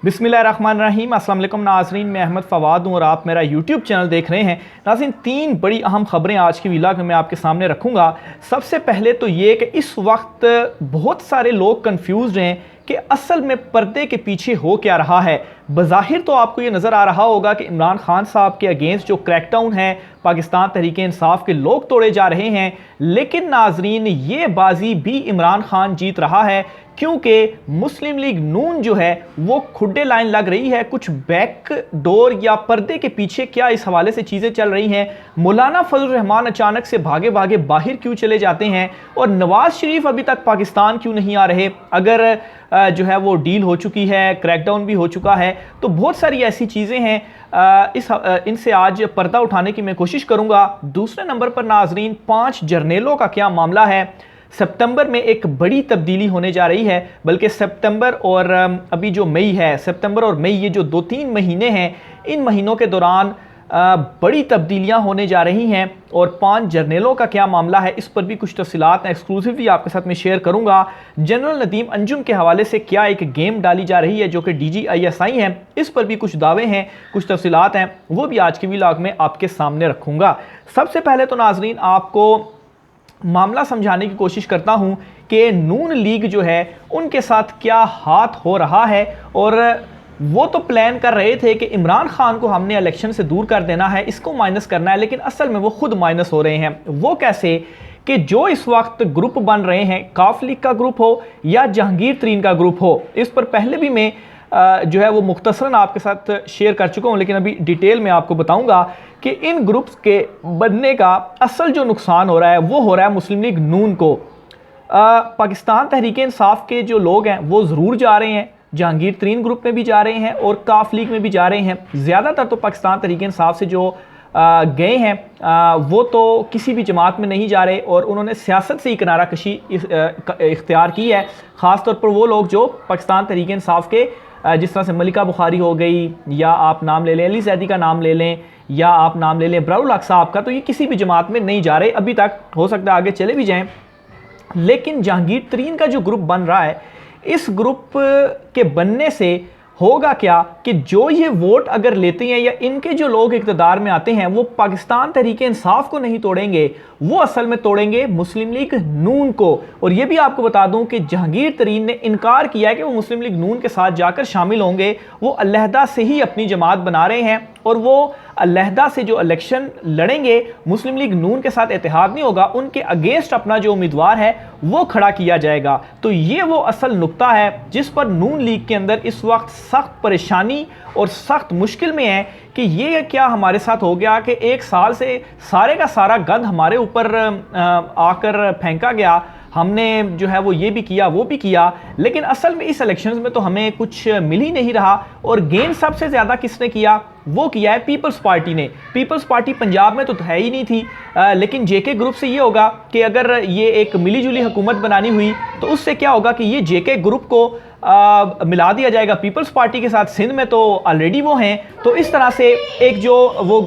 बिस्मिल्लाहिर्रहमानिर्रहीम। अस्सलाम वालेकुम नाज़रीन, मैं अहमद फ़वाद हूँ और आप मेरा यूट्यूब चैनल देख रहे हैं। नाज़रीन, तीन बड़ी अहम खबरें आज की व्लॉग में मैं आपके सामने रखूँगा। सबसे पहले तो ये कि इस वक्त बहुत सारे लोग कंफ्यूज हैं कि असल में पर्दे के पीछे हो क्या रहा है। बज़ाहिर तो आपको ये नज़र आ रहा होगा कि इमरान खान साहब के अगेंस्ट जो क्रैकडाउन है, पाकिस्तान तहरीक इंसाफ के लोग तोड़े जा रहे हैं, लेकिन नाज़रीन ये बाजी भी इमरान खान जीत रहा है, क्योंकि मुस्लिम लीग नून जो है वो खुड्डे लाइन लग रही है। कुछ बैक डोर या पर्दे के पीछे क्या इस हवाले से चीज़ें चल रही हैं। मौलाना फजल रहमान अचानक से भागे भागे बाहर क्यों चले जाते हैं और नवाज शरीफ अभी तक पाकिस्तान क्यों नहीं आ रहे। अगर जो है वो डील हो चुकी है, क्रैकडाउन भी हो चुका है, तो बहुत सारी ऐसी चीज़ें हैं। इनसे आज पर्दा उठाने की मैं कोशिश करूँगा। दूसरे नंबर पर नाजरीन, 5 जर्नेलों का क्या मामला है। सितंबर में एक बड़ी तब्दीली होने जा रही है, बल्कि सितंबर और अभी जो मई है, सितंबर और मई ये जो 2-3 महीने हैं, इन महीनों के दौरान बड़ी तब्दीलियां होने जा रही हैं। और 5 जर्नेलों का क्या मामला है, इस पर भी कुछ तफसीलात एक्सक्लूसिवली आपके साथ में शेयर करूंगा। जनरल नदीम अंजुम के हवाले से क्या एक गेम डाली जा रही है जो कि DGISI है, इस पर भी कुछ दावे हैं, कुछ तफसीलात हैं, वो भी आज के व्लॉग में आपके सामने रखूँगा। सबसे पहले तो नाजरीन आपको मामला समझाने की कोशिश करता हूं कि नून लीग जो है उनके साथ क्या हाथ हो रहा है। और वो तो प्लान कर रहे थे कि इमरान खान को हमने इलेक्शन से दूर कर देना है, इसको माइनस करना है, लेकिन असल में वो खुद माइनस हो रहे हैं। वो कैसे कि जो इस वक्त ग्रुप बन रहे हैं, काफ लीग का ग्रुप हो या जहांगीर तरीन का ग्रुप हो, इस पर पहले भी मैं जो है वो मुख्तसरन आपके साथ शेयर कर चुका हूँ, लेकिन अभी डिटेल में आपको बताऊंगा कि इन ग्रुप्स के बनने का असल जो नुकसान हो रहा है वो हो रहा है मुस्लिम लीग नून को। पाकिस्तान तहरीक इंसाफ के जो लोग हैं वो ज़रूर जा रहे हैं, जहांगीर तरीन ग्रुप में भी जा रहे हैं और काफ लीग में भी जा रहे हैं। ज़्यादातर तो पाकिस्तान तहरीक इंसाफ से जो गए हैं वो तो किसी भी जमात में नहीं जा रहे और उन्होंने सियासत से ही किनारा कशी इख्तियार की है। ख़ास तौर पर वो लोग जो पाकिस्तान तहरीक इंसाफ के जिस तरह से मलिका बुखारी हो गई, या आप नाम ले लें अली जैदी का नाम ले लें, या आप नाम ले लें बराउल हक साहब का, तो ये किसी भी जमात में नहीं जा रहे अभी तक। हो सकता है आगे चले भी जाएं। लेकिन जहांगीर तरीन का जो ग्रुप बन रहा है, इस ग्रुप के बनने से होगा क्या कि जो ये वोट अगर लेते हैं या इनके जो लोग इक़्तिदार में आते हैं, वो पाकिस्तान तहरीक इंसाफ को नहीं तोड़ेंगे, वो असल में तोड़ेंगे मुस्लिम लीग नून को। और ये भी आपको बता दूं कि जहांगीर तरीन ने इनकार किया है कि वो मुस्लिम लीग नून के साथ जाकर शामिल होंगे। वो अलहदा से ही अपनी जमात बना रहे हैं और वो अलहदा से जो इलेक्शन लड़ेंगे, मुस्लिम लीग नून के साथ इत्तेहाद नहीं होगा, उनके अगेंस्ट अपना जो उम्मीदवार है वो खड़ा किया जाएगा। तो ये वो असल नुक्ता है जिस पर नून लीग के अंदर इस वक्त सख्त परेशानी और सख्त मुश्किल में है कि ये क्या हमारे साथ हो गया कि एक साल से सारे का सारा गंद हमारे ऊपर आकर फेंका गया। हमने जो है वो ये भी किया वो भी किया, लेकिन असल में इस इलेक्शंस में तो हमें कुछ मिल ही नहीं रहा। और गेन सबसे ज़्यादा किसने किया, वो किया है पीपल्स पार्टी ने। पीपल्स पार्टी पंजाब में तो है ही नहीं थी, लेकिन JK ग्रुप से ये होगा कि अगर ये एक मिली जुली हुकूमत बनानी हुई तो उससे क्या होगा कि ये JK ग्रुप को मिला दिया जाएगा पीपल्स पार्टी के साथ। सिंध में तो ऑलरेडी वो हैं, तो इस तरह से एक जो वो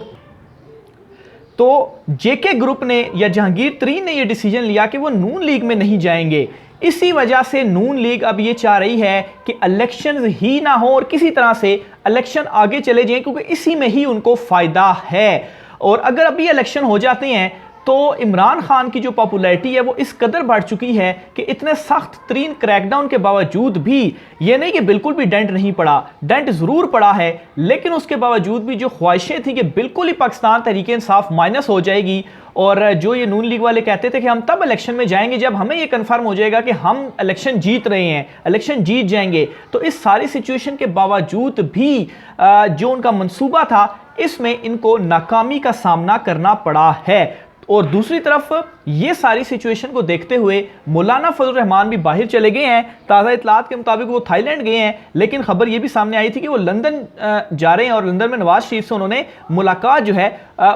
तो JK ग्रुप ने या जहांगीर तरीन ने ये डिसीजन लिया कि वो नून लीग में नहीं जाएंगे। इसी वजह से नून लीग अब ये चाह रही है कि इलेक्शंस ही ना हो और किसी तरह से इलेक्शन आगे चले जाएं, क्योंकि इसी में ही उनको फ़ायदा है। और अगर अभी इलेक्शन हो जाते हैं तो इमरान खान की जो पॉपुलैरिटी है वो इस कदर बढ़ चुकी है कि इतने सख्त तरीन क्रैकडाउन के बावजूद भी, ये नहीं कि बिल्कुल भी डेंट नहीं पड़ा, डेंट ज़रूर पड़ा है, लेकिन उसके बावजूद भी जो ख्वाहिशें थी कि बिल्कुल ही पाकिस्तान तहरीक इंसाफ माइनस हो जाएगी, और जो ये नून लीग वाले कहते थे कि हम तब इलेक्शन में जाएंगे जब हमें ये कंफर्म हो जाएगा कि हम इलेक्शन जीत रहे हैं, इलेक्शन जीत जाएंगे, तो इस सारी सिचुएशन के बावजूद भी जो उनका मंसूबा था इसमें इनको नाकामी का सामना करना पड़ा है। और दूसरी तरफ ये सारी सिचुएशन को देखते हुए मौलाना फजल रहमान भी बाहर चले गए हैं। ताज़ा इतलात के मुताबिक वो थाईलैंड गए हैं, लेकिन खबर ये भी सामने आई थी कि वो लंदन जा रहे हैं और लंदन में नवाज शरीफ से उन्होंने मुलाकात जो है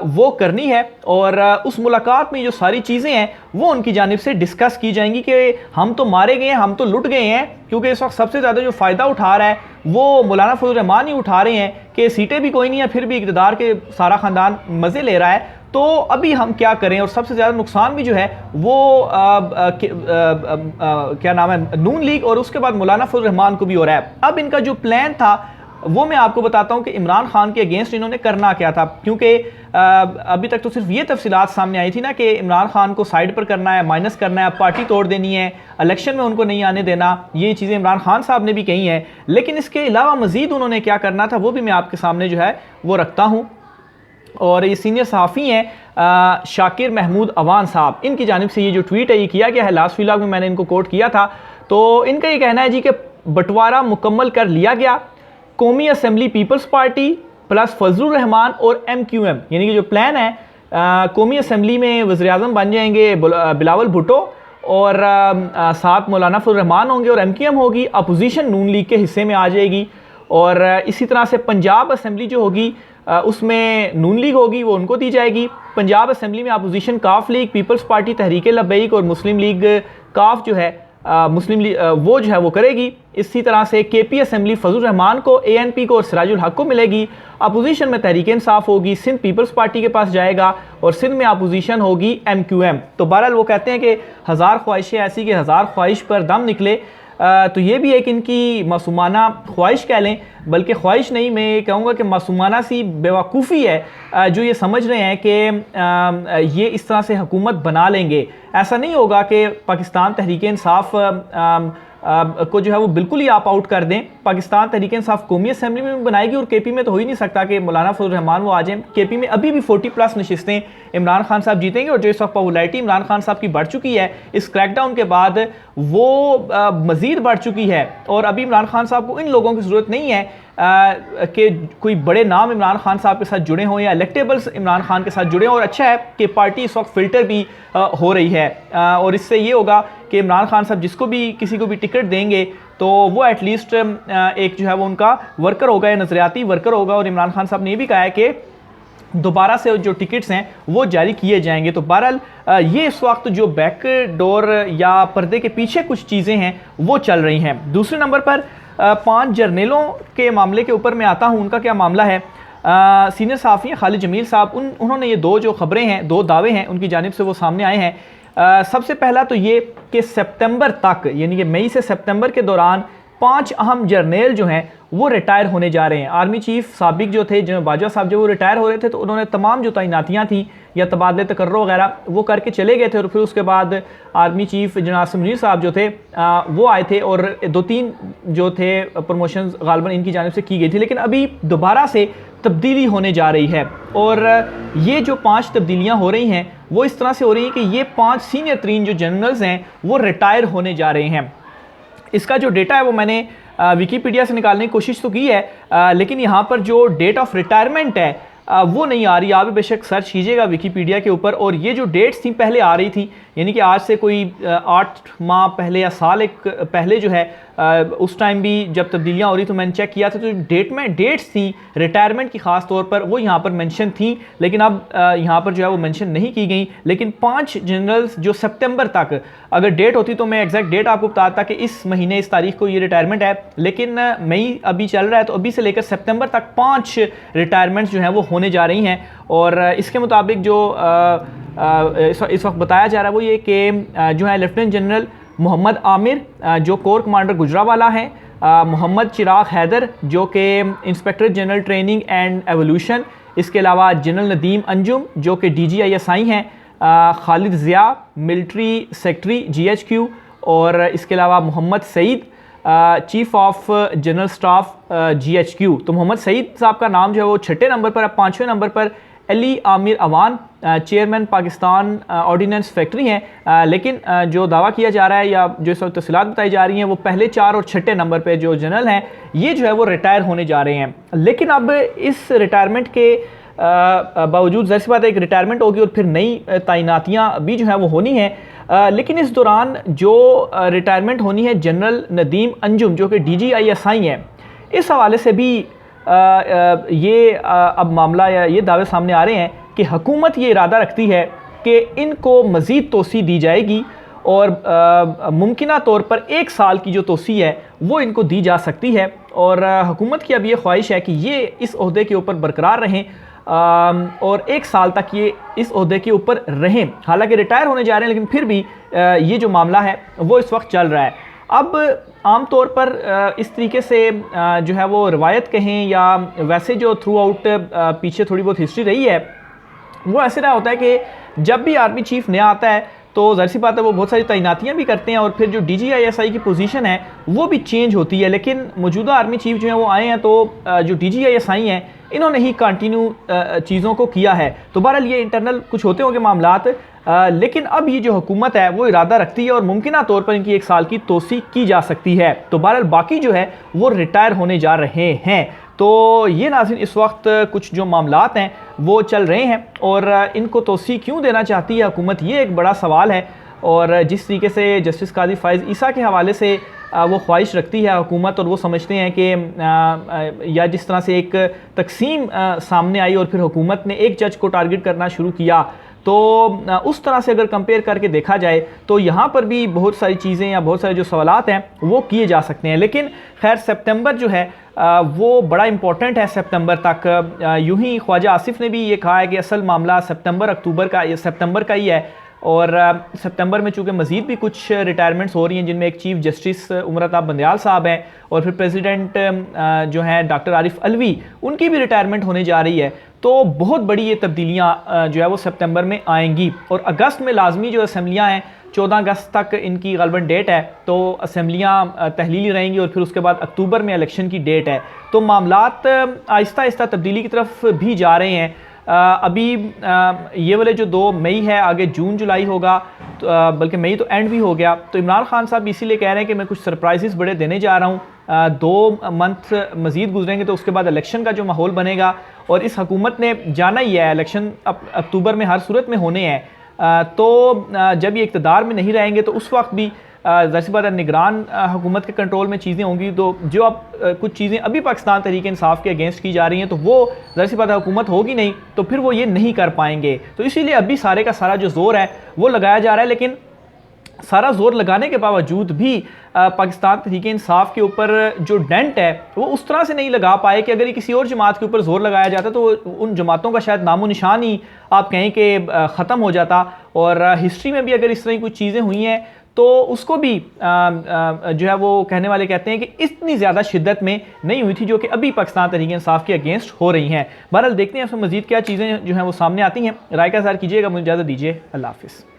वो करनी है। और उस मुलाकात में जो सारी चीज़ें हैं वो उनकी जानिब से डिस्कस की जाएंगी कि हम तो मारे गए हैं, हम तो लुट गए हैं, क्योंकि इस वक्त सबसे ज़्यादा जो फ़ायदा उठा रहा है वो मौलाना फजल रहमान ही उठा रहे हैं कि सीटें भी कोई नहीं है, फिर भी इक़्तिदार के सारा ख़ानदान मज़े ले रहा है। तो अभी हम क्या करें, और सबसे ज़्यादा नुकसान भी जो है वो क्या नाम है, नून लीग और उसके बाद मौलाना फजल रहमान को भी हो रहा है। अब इनका जो प्लान था वो मैं आपको बताता हूं कि इमरान खान के अगेंस्ट इन्होंने करना क्या था, क्योंकि अभी तक तो सिर्फ ये तफसीलात सामने आई थी ना कि इमरान खान को साइड पर करना है, माइनस करना है, पार्टी तोड़ देनी है, इलेक्शन में उनको नहीं आने देना, ये चीज़ें इमरान खान साहब ने भी कही हैं। लेकिन इसके अलावा मज़ीद उन्होंने क्या करना था वो भी मैं आपके सामने जो है वो रखता हूँ। और ये सीनियर सहाफ़ी हैं शाकिर महमूद अवान साहब, इनकी जानिब से ये जो ट्वीट है ये किया गया है। लास्ट व्लॉग में मैंने इनको कोट किया था। तो इनका ये कहना है जी कि बंटवारा मुकम्मल कर लिया गया, कौमी assembly people's party plus Fazlur Rahman और MQM, यानी कि जो प्लान है कौमी असम्बली में वज़ीर आज़म बन जाएंगे बिलावल भुट्टो और साथ मौलाना फजल रहमान होंगे और MQM होगी, अपोजिशन नून लीग के हिस्से में आ जाएगी। और इसी तरह से पंजाब असम्बली जो होगी उसमें नून लीग होगी, वो उनको दी जाएगी। पंजाब असम्बली में अपोजिशन काफ लीग, पीपल्स पार्टी, तहरीक लब्बैक और मुस्लिम लीग काफ जो है मुस्लिम लीग वो जो है वो करेगी। इसी तरह से KP असम्बली फजल रहमान को, ANP को और सिराजुल हक को मिलेगी। अपोजिशन में तहरीक इंसाफ होगी, सिंध पीपल्स पार्टी के पास जाएगा और सिंध में अपोजिशन होगी MQM। तो बहरहाल वो कहते हैं कि हज़ार ख्वाहिशें ऐसी कि हज़ार ख्वाहिश पर दम निकले। तो ये भी एक इनकी मासूमाना ख्वाहिश कह लें, बल्कि ख्वाहिश नहीं, मैं ये कहूँगा कि मासूमाना सी बेवकूफ़ी है जो ये समझ रहे हैं कि ये इस तरह से हुकूमत बना लेंगे। ऐसा नहीं होगा कि पाकिस्तान तहरीक इंसाफ को जो है वो बिल्कुल ही आप आउट कर दें। पाकिस्तान तहरीक इंसाफ कौमी असम्बली में बनाएगी और KP में तो हो ही नहीं सकता कि मौलाना फजल रहमान वो आ जाएं। KP में अभी भी 40+ नशिस्तें इमरान खान साहब जीतेंगे और जो इस वक्त पॉपुलैरिटी इमरान खान साहब की बढ़ चुकी है इस क्रैकडाउन के बाद वो मज़ीद बढ़ चुकी है। और अभी इमरान खान साहब को इन लोगों की ज़रूरत नहीं है कि कोई बड़े नाम इमरान खान साहब के साथ जुड़े हों या इलेक्टेबल्स इमरान खान के साथ जुड़े हों। और अच्छा है कि पार्टी इस वक्त फ़िल्टर भी हो रही है और इससे ये होगा कि इमरान खान साहब जिसको भी किसी को भी टिकट देंगे तो वो एटलीस्ट एक जो है वो उनका वर्कर होगा या नज़रियाती वर्कर होगा। और इमरान खान साहब ने ये भी कहा है कि दोबारा से जो टिकट्स हैं वो जारी किए जाएंगे। तो बहरहाल ये इस वक्त जो बैक डोर या पर्दे के पीछे कुछ चीज़ें हैं वो चल रही हैं। दूसरे नंबर पर 5 जर्नलों के मामले के ऊपर मैं आता हूँ, उनका क्या मामला है। सीनियर सहाफ़ी खालिद जमील साहब उन्होंने ये 2 जो खबरें हैं, 2 दावे हैं उनकी जानिब से वो सामने आए हैं। सबसे पहला तो ये कि सितंबर तक यानी कि मई से सितंबर के दौरान 5 अहम जर्नल जो हैं वो रिटायर होने जा रहे हैं। आर्मी चीफ साबिक जो थे जनरल बाजवा साहब जब वो रिटायर हो रहे थे तो उन्होंने तमाम जो तैनातियाँ थी या तबादले तकर्रो वगैरह वो करके चले गए थे और फिर उसके बाद army chief general Asim Munir साहब जो थे वो आए थे और 2-3 जो थे प्रमोशंस गालबन इनकी जानिब से की गई थी। लेकिन अभी दोबारा से तब्दीली होने जा रही है और ये जो 5 तब्दीलियाँ हो रही हैं वो इस तरह से हो रही हैं कि ये 5 सीनियर तरीन जो जनरल्स हैं वो रिटायर होने जा रहे हैं। इसका जो डेटा है वो मैंने विकीपीडिया से निकालने की कोशिश तो की है लेकिन यहाँ पर जो डेट ऑफ रिटायरमेंट है वो नहीं आ रही। आप बेशक सर्च कीजिएगा विकीपीडिया के ऊपर और ये जो डेट्स थी पहले आ रही थी, यानी कि आज से कोई 8 माह पहले या साल एक पहले जो है उस टाइम भी जब तब्दीलियाँ हो रही तो मैंने चेक किया था तो डेट्स थी रिटायरमेंट की ख़ास तौर पर वो यहाँ पर मेंशन थी, लेकिन अब यहाँ पर जो है वो मेंशन नहीं की गई। लेकिन 5 जनरल्स जो सितंबर तक अगर डेट होती तो मैं एग्जैक्ट डेट आपको बताता कि इस महीने इस तारीख को ये रिटायरमेंट है, लेकिन मई अभी चल रहा है तो अभी से लेकर सितंबर तक 5 रिटायरमेंट्स जो हैं वो होने जा रही हैं। और इसके मुताबिक जो इस वक्त बताया जा रहा है वो ये कि जो है लेफ्टिनेंट जनरल मोहम्मद आमिर जो कोर कमांडर गुजरावाला हैं, मोहम्मद चिराग हैदर जो कि inspector general training and evolution, इसके अलावा जनरल नदीम अंजुम जो कि DGISI हैं, Khalid Zia military secretary GHQ और इसके अलावा Mohammad Saeed chief of general staff GHQ। तो मोहम्मद सईद साहब का नाम जो है वो 6ठे नंबर पर, अब 5वें नंबर पर Ali Aamir Awan chairman Pakistan ordnance factory हैं। लेकिन जो दावा किया जा रहा है या जो इस वक्त तफसीलात बताई जा रही हैं वो पहले 4 और 6ठे नंबर पे जो जनरल हैं ये जो है वो रिटायर होने जा रहे हैं। लेकिन अब इस रिटायरमेंट के बावजूद ज़ाहिर सी बात है एक रिटायरमेंट होगी और फिर नई तैनातियाँ भी जो है वो होनी है। लेकिन इस दौरान जो रिटायरमेंट होनी है जनरल नदीम अंजुम जो कि DGISI हैं, इस हवाले से भी ये अब मामला या ये दावे सामने आ रहे हैं कि हुकूमत ये इरादा रखती है कि इनको मज़ीद तोसी दी जाएगी और मुमकिना तौर पर 1 साल की जो तोसी है वो इनको दी जा सकती है। और हुकूमत की अब ये ख्वाहिश है कि ये इस ओहदे के ऊपर बरकरार रहें और 1 साल तक ये इस ओहदे के ऊपर रहें। हालांकि रिटायर होने जा रहे हैं, लेकिन फिर भी ये जो मामला है वो इस वक्त चल रहा है। अब आम तौर पर इस तरीके से जो है वो रवायत कहें या वैसे जो थ्रू आउट पीछे थोड़ी बहुत हिस्ट्री रही है, वो ऐसे रहा होता है कि जब भी आर्मी चीफ नया आता है तो ज़ाहिर सी बात है वो बहुत सारी तैनातियाँ भी करते हैं और फिर जो DGISI की पोजीशन है वो भी चेंज होती है। लेकिन मौजूदा आर्मी चीफ जो है वो आए हैं तो जो DGISI हैं इन्होंने ही कंटिन्यू चीज़ों को किया है। तो बहरहाल ये इंटरनल कुछ होते होंगे मामलात, लेकिन अब ये जो हुकूमत है वो इरादा रखती है और मुमकिन तौर पर इनकी 1 साल की तोसी की जा सकती है। तो बहरहाल बाकी जो है वो रिटायर होने जा रहे हैं। तो ये नाज़रीन इस वक्त कुछ जो मामलात हैं वो चल रहे हैं और इनको तोसी क्यों देना चाहती है हुकूमत, ये एक बड़ा सवाल है। और जिस तरीके से जस्टिस काजी फ़ाइज़ ईसा के हवाले से वो ख्वाहिश रखती है हुकूमत और वो समझते हैं कि या जिस तरह से एक तकसीम सामने आई और फिर हुकूमत ने एक जज को टारगेट करना शुरू किया, तो उस तरह से अगर कंपेयर करके देखा जाए तो यहाँ पर भी बहुत सारी चीज़ें या बहुत सारे जो सवालात हैं वो किए जा सकते हैं। लेकिन खैर सितंबर जो है वो बड़ा इम्पोर्टेंट है। सितंबर तक यूं ही ख्वाजा आसिफ ने भी ये कहा है कि असल मामला सितंबर का ही है और सितंबर में चूँकि मज़ीद भी कुछ रिटायरमेंट्स हो रही हैं, जिनमें एक चीफ जस्टिस उमरताब बंदयाल साहब हैं और फिर प्रेसिडेंट जो हैं डॉक्टर आरिफ अलवी, उनकी भी रिटायरमेंट होने जा रही है। तो बहुत बड़ी ये तब्दीलियाँ जो है वो सितंबर में आएंगी और अगस्त में लाजमी जो असम्बलियाँ हैं 14 अगस्त तक इनकी गलबन डेट है, तो असम्बलियाँ तहलीली रहेंगी और फिर उसके बाद अक्टूबर में इलेक्शन की डेट है। तो मामलात आहिस्ता आहिस्ता तब्दीली की तरफ भी जा रहे हैं। अभी ये वाले जो 2 मई है, आगे जून जुलाई होगा, तो बल्कि मई तो एंड भी हो गया। तो इमरान खान साहब इसीलिए कह रहे हैं कि मैं कुछ सरप्राइजेस बड़े देने जा रहा हूँ। 2 मंथ मज़ीद गुजरेंगे तो उसके बाद इलेक्शन का जो माहौल बनेगा और इस हुकूमत ने जाना ही है इलेक्शन अक्टूबर में हर सूरत में होने हैं। तो जब ये इक़्तिदार में नहीं रहेंगे तो उस वक्त भी ज़ाहिर सी बात है निगरान हुकूमत के कंट्रोल में चीज़ें होंगी। तो जो अब कुछ चीज़ें अभी पाकिस्तान तहरीक इंसाफ के अगेंस्ट की जा रही हैं तो वो ज़ाहिर सी बात है हुकूमत होगी नहीं तो फिर वो ये नहीं कर पाएंगे। तो इसीलिए अभी सारे का सारा जो ज़ोर है वो लगाया जा रहा है। लेकिन सारा जोर लगाने के बावजूद भी पाकिस्तान तहरीक इंसाफ के ऊपर जो डेंट है वो उस तरह से नहीं लगा पाए कि अगर ये किसी और जमात के ऊपर जोर लगाया जाता तो उन जमातों का शायद नामो निशान ही आप कहें कि ख़त्म हो जाता। और हिस्ट्री में भी अगर इस तरह की कुछ चीज़ें हुई हैं तो उसको भी जो है वो कहने वाले कहते हैं कि इतनी ज़्यादा शिद्दत में नहीं हुई थी जो कि अभी पाकिस्तान तहरीक इंसाफ के अगेंस्ट हो रही हैं। बहरहाल देखते हैं इसमें मज़ीद क्या चीज़ें जो हैं वो सामने आती हैं। राय का इज़हार कीजिएगा, मुझे इजाज़त दीजिए। अल्लाह हाफ़िज़।